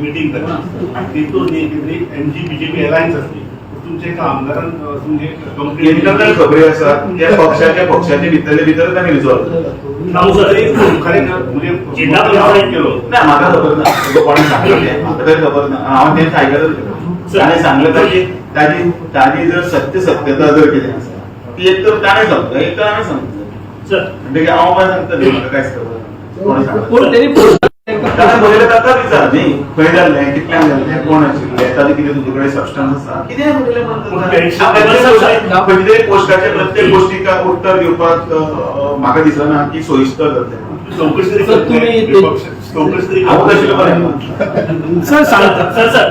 Meeting करतात तिथून MG BJP alliance असते तुमचे आमदारां तुमचे खबरी असतात त्या पक्षाच्या भितर आम्ही रिझॉल्व जिल्हा परिषद केलो नाही म्हाका खबर ना कोणी सांगले म्हाका तरी खबर ना हांव तें आयकतच ताणें सांगलें ताजी जर सत्यता जर कितें आसा ती एक तर ताणें सांगता एक तर हांवें सांगता म्हणटकीर हांव काय सांगता म्हाका कांयच खबर कोण सांगता ताणें बरयलें ताका विचार न्ही खंय जाल्लें कितल्याक जाल्लें कोण आशिल्लें ताजें कितें तुजे कडेन सबस्टन्स आसा कितेंय बरयलें खंय तरी पोस्टाचे प्रत्येक गोश्टीक उत्तर दिवपाक म्हाका दिसना की सोयिस्कर जातलें हांव तशें बरें सर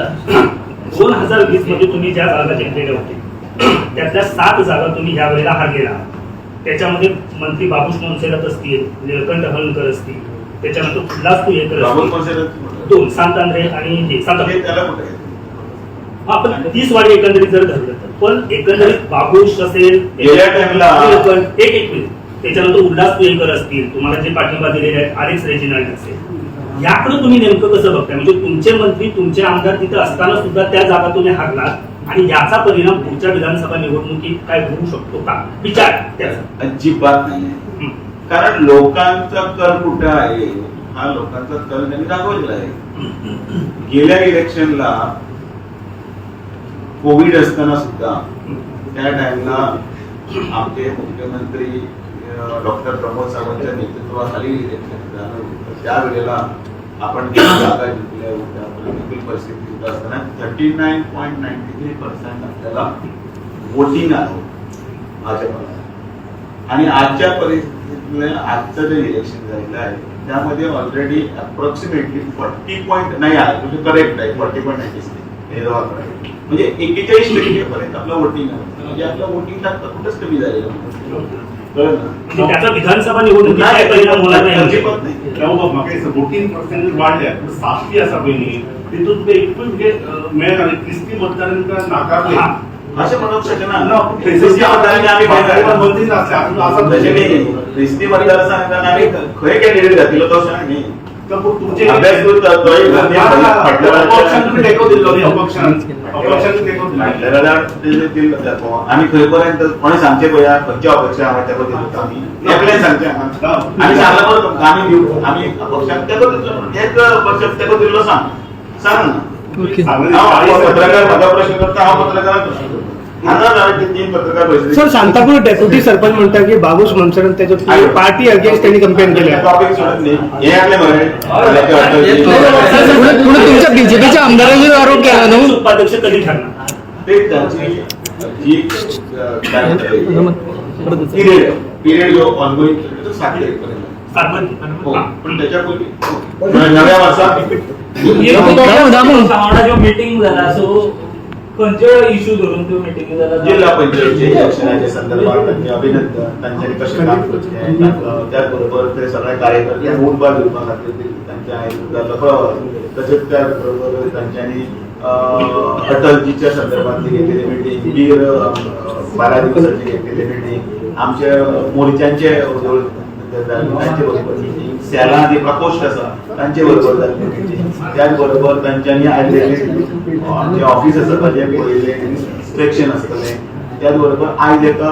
2020 मध्ये तुम्ही ज्या जागा जिंकलेल्या होत्या त्यातल्या 7 जागा तुम्ही ह्या वेळेला हारलेला त्याच्यामध्ये मंत्री बाबूश मोन्सेरात असतील निळकंठ हळणकर असतील त्याच्यानंतर उल्हास तुयेकर असतील 2 सांतांद्रे आणि आपण 30 वाडी एकंदरीत जर धरलं तर पण एकंदरीत बाबूश असेल एक मिनिट त्याच्यानंतर उल्हास तुयेकर असतील तुम्हाला जे पाठिंबा दिलेले आहेत RX रेजिनाल्ड असेल याकडे तुम्ही नेमकं कसं बघताय म्हणजे तुमचे मंत्री तुमचे आमदार तिथे असताना सुद्धा त्या जागा तुम्ही हारलात आणि याचा परिणाम पुढच्या विधानसभा निवडणुकीत काय होऊ शकतो का विचार त्याचा अजिबात नाही कारण लोकांचा कल कुठे आहे हा लोकांचा कल त्यांनी दाखवलेला आहे गेल्या इलेक्शनला कोविड असताना सुद्धा त्या टाइमला आमचे मुख्यमंत्री डॉक्टर प्रमोद सावंतच्या नेतृत्वाखाली इलेक्शन झालं त्यावेळेला आपण जागा जिंकल्या होत्या पॉलिटिकल परिस्थिती होत असताना 39.93% आपल्याला वोटिंग आलं भाजपला आणि आजच्या परिस्थितीत आजचं जे इलेक्शन झालेलं आहे त्यामध्ये ऑलरेडी अप्रॉक्सिमेटली 40 नाही आहे म्हणजे करेक्ट आहे 40.96 म्हणजे 41% पर्यंत आपलं वोटिंग आहे म्हणजे आपलं वोटिंग कुठंच कमी झालेलं त्याचा विधानसभा निवडणुकीत काय परिणाम होणार नाही अजिबात नाही वोटिंग पर्सेंटेज वाढल्या साक्षी असा पहिली तिथून ते एकूण म्हणजे मिळणार क्रिस्ती मतदारांना नाकारले असं म्हणू शकणार क्रिस्ती मतदारसंघात आम्ही खंय कॅन्डिडेट घातलो तो सांग न्ही तुमचे अभ्यास करता टेको दिल्लो अपक्षांनी टेको दिलो आम्ही खंय पर्यंत कोणी सांगचे पळया खंयच्या अपेक्षा आम्ही तेको दिलो आम्ही एकल्यान सांगचे आम्ही सांगला बरोबर आम्ही दिवू आम्ही अपक्षांक तेको दिलो एक पक्षाक तेको दिल्लो सांग पत्रकार म्हाका प्रश्न करता हांव पत्रकाराक प्रश्न करता सर सांतापूर डेप्युटी सरपंच म्हणतात की बाबूश मोन्सेरात त्याच्या पार्टी अगेन्स्ट त्यांनी कंपेन केल्या तुमच्या बीजेपीच्या आमदारांवर आरोप केला ना उपाध्यक्ष कधी ठरणार पिरियड जो ऑनगोईंग 7 तारखेपर्यंत पण त्याच्यापूर्वी नव्या वर्षात जो मीटिंग झाला सो खंयचे इश्यू धरून तो मीटिंग झाला जिल्हा पंचायतच्या इलेक्शनाच्या संदर्भात त्यांचे अभिनंदन तांच्यांनी कशें काम करचें त्याच बरोबर ते सगळे कार्यकर्ते वोटबार दिवपा खातीर तांच्या तशेंच त्याच बरोबर तांच्यांनी अटलजीच्या संदर्भातली घेतलेली मिटींग वीर 12 दिवसाची घेतलेली मिटींग आमच्या मोर्चांचे तांचे बरोबर मिटींग सेला जे प्रकोष्ठ आसा तांचे बरोबर जाल्ली मिटींग त्याच बरोबर तांच्यांनी आयिल्ले जे ऑफिस आसा ताजे पयले इन्स्पेक्शन आसतलें त्याच बरोबर आयज एका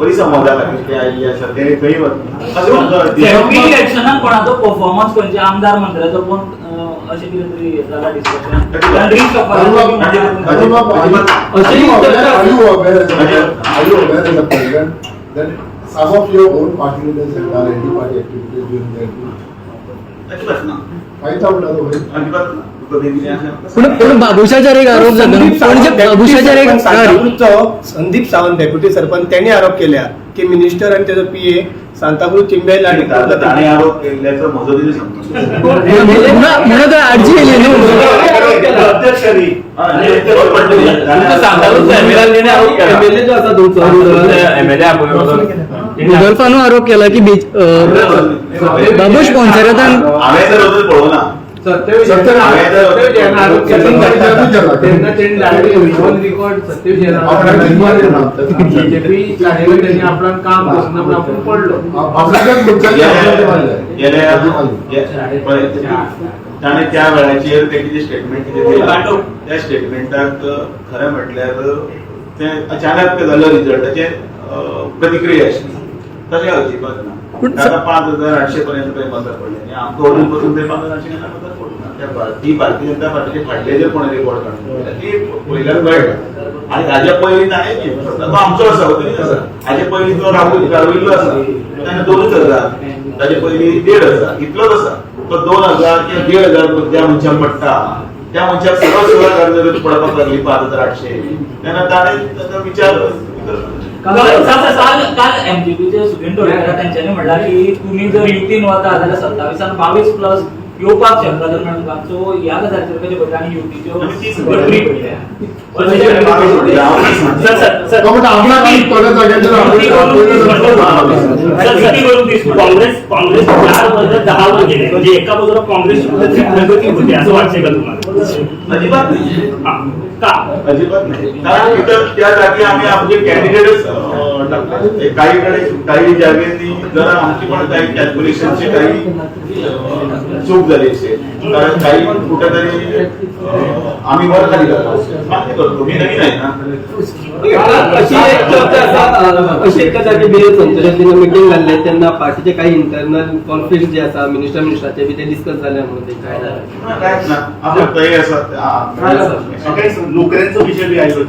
परिसंवादा खातीर ते आयिल्ले आसा ते खंय वता इलेक्शनाक कोणाचो परफॉर्मन्स खंयचे आमदार मंत्र्याचो कोण अशें कितें तरी जालां discussion some of your own party leaders have done anti-party activities during their tour. पण बाबूशाचार एक आरोप संदीप सावंत डेप्युटी सरपंच त्यांनी आरोप केल्या की मिनिस्टर आणि त्याचा पीए सांताक्रूज चिंबेल आणि ताणे आरोप केल्याचं मजोरीने सांगतो म्हणून अर्जी केली अध्यक्षांनी गुगल्फानो आरोप केला की बाबूश मोन्सेरातान हांवें जर पळोवना सत्यविजय बीजेपी त्यांनी आपलं काम करून आपण पडलो ताणें त्या वेळाचेर तें कितें स्टेटमेंट कितें दिलां त्या स्टेटमेंटाक खरें म्हटल्यार तें अचानक जाल्लो रिजल्टाचेर प्रतिक्रिया आशिल्ली तशें अजिबात ना ताका 5,800 पर्यंत काही मतां पडले आनी आमकां अजून पासून ते 5,800 मतां पडना ती भारतीय जनता पार्टीचे फाटले जर कोणी रिकॉर्ड काडून ती पयल्यार कळटा आनी हाजे पयलीं ताणें तो आमचो आसा हाजे पयलीं तो राविल्लो आसा ताणें 2,000 ताजे पयलीं 1,500 इतलोच आसा तो 2,000 किंवा 1,500 ज्या मनशाक पडटा त्या मनशाक सरळ जर पडपाक लागली 5,800 तेन्ना ताणें विचार काल एमजीपीचे सुदीन टोळेकर त्यांच्यानी म्हणला की तुम्ही जर युतीन वता जाल्यार 27 आणि 22 प्लस येवपाक शकता जर म्हणून सो ह्या गजालीचेर कशें पळयता आनी युतीच्यो बरी काँग्रेस 4 वर्ग 10 वर गेले म्हणजे एका बाजूला काँग्रेसची कुठेतरी प्रगती होते असं वाटतंय का तुम्हाला? अजिबात नाही का अजिबात नाही कारण तिथं त्या जागी आम्ही आमचे कॅन्डिडेटच टाकले काही जागेनी जरा आमची पण काही कॅल्क्युलेशनची काही चूक झाली असेल कारण काही पण कुठेतरी आम्ही वर खाली मान्य करतो मी नवीन आहे ना अशी एका जागी बिरेल संतोषांनी मिटिंग जाल्ले तेन्ना पार्टीचे काही इंटरनल कॉन्फ्लिक्ट जे आसा मिनिस्टराचे बी ते डिस्कस जाले म्हणून ते काय जालें कांयच ना आपण तयारी आसा नोकऱ्यांचो विषय बी आयलो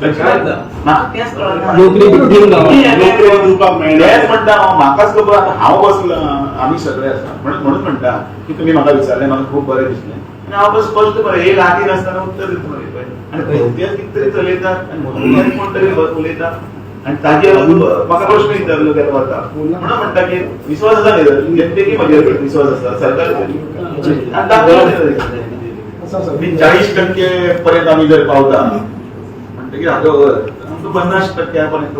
नोकरी दिवंक नोकरी दिवपाक मेळना तेच म्हणटा म्हाकाच खबर आतां हांव बसला आमी सगळे आसा म्हणून म्हणटा की तुमी म्हाका विचारलें म्हाका खूब बरें दिसलें आनी हांव बस स्पश्ट बरें एक हाती नासतना उत्तर दिता मरे आनी भोवतेच कितें तरी चलयतात आनी म्हणून कोण तरी उलयता आनी ताजेर म्हाका प्रश्न विचारलो गेलो वता म्हणून म्हणटा की विश्वास आसा न्ही जनतेकी म्हजेर विश्वास आसा सरकार आनी दाखयलो मी 40% पर्यंत आम्ही जर पावता म्हणटकीर हाजो 50% पर्यंत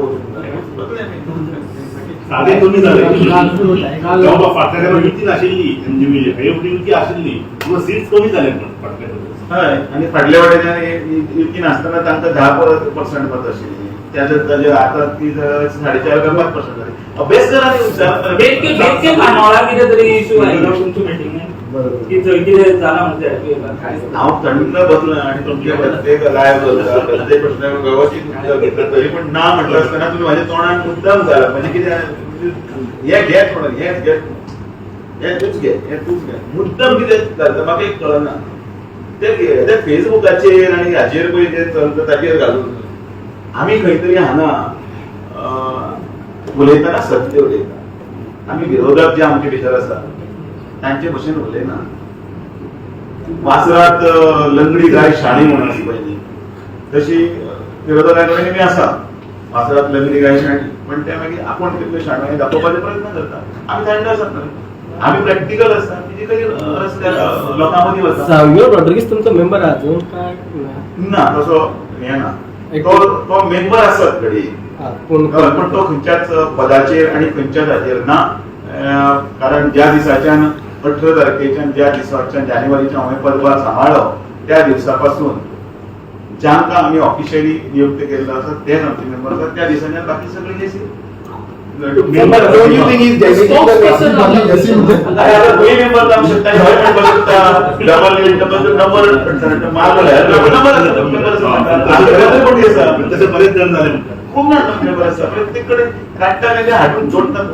साधे कमी झाले जेव्हा फाटल्या युती नाशिल्ली एमजीबी हे युती आशिल्ली मग सीट्स कमी झाले फाटल्या हय आनी फाटल्या वाटेच्यान युती नासतना तांकां 10% मत आशिल्ली ताजे आतां ती 4.5% काय 5% जाली अभ्यास करा आनी विचार बेतके खानावळा कितें तरी इशू आयलो तुमची मिटींग की थंय कितें जालां म्हणजे हांव थंड बसलो आनी तुमचे प्रत्येक लायव्ह जाता प्रत्येक प्रश्नाक व्यवस्थीत उत्तर घेतलं तरी पण ना म्हटलं असताना तुम्ही माझ्या तोंडात मुद्दाम झाला म्हणजे कितें हे घे थोडं हे तूच घे मुद्दाम कितें घालता म्हाका एक कळना ते फेसबुकाचेर आनी हाचेर पळय ते चलता ताचेर घालून आमी खंय तरी हांगा उलयतना सत्य उलयता आमी विरोधक जे आमचे भितर आसा तांचे भशेन उलयना वासरात लंगडी गाय शाणी म्हणून आसली पयली तशी विरोधकां कडेन बी आसा वासरात लंगडी गाय शाणी पण ते मागीर आपण कितले शाणे दाखोवपाचे प्रयत्न करता आमी थंड आसात आमी प्रॅक्टिकल आसता फिजिकली रस्त्यार लोकां मदीं वता सावयो रॉड्रिगीस तुमचो मेंबर आहा अजून काय ना तसो हे ना तो मेंबर आसत घडी पण तो खंयच्याच पदाचेर आनी खंयच्याच हाचेर ना कारण ज्या दिसाच्यान 18 तारखेच्यान ज्या दिसाच्यान जानेवारीच्या हांवें पदभार सांबाळ्ळो त्या दिवसा पासून ज्यांका आमी ऑफिशियली नियुक्त केल्लो आसा ते आमचे मेंबर आसात त्या दिसाच्यान बाकी सगळे जेसी मेंबर जावंक शकता मेंबर शकता डबल नंबर बरेच जण झाले खूप मेंबर आसा प्रत्येक कडेन काडटा हाडून जोडटात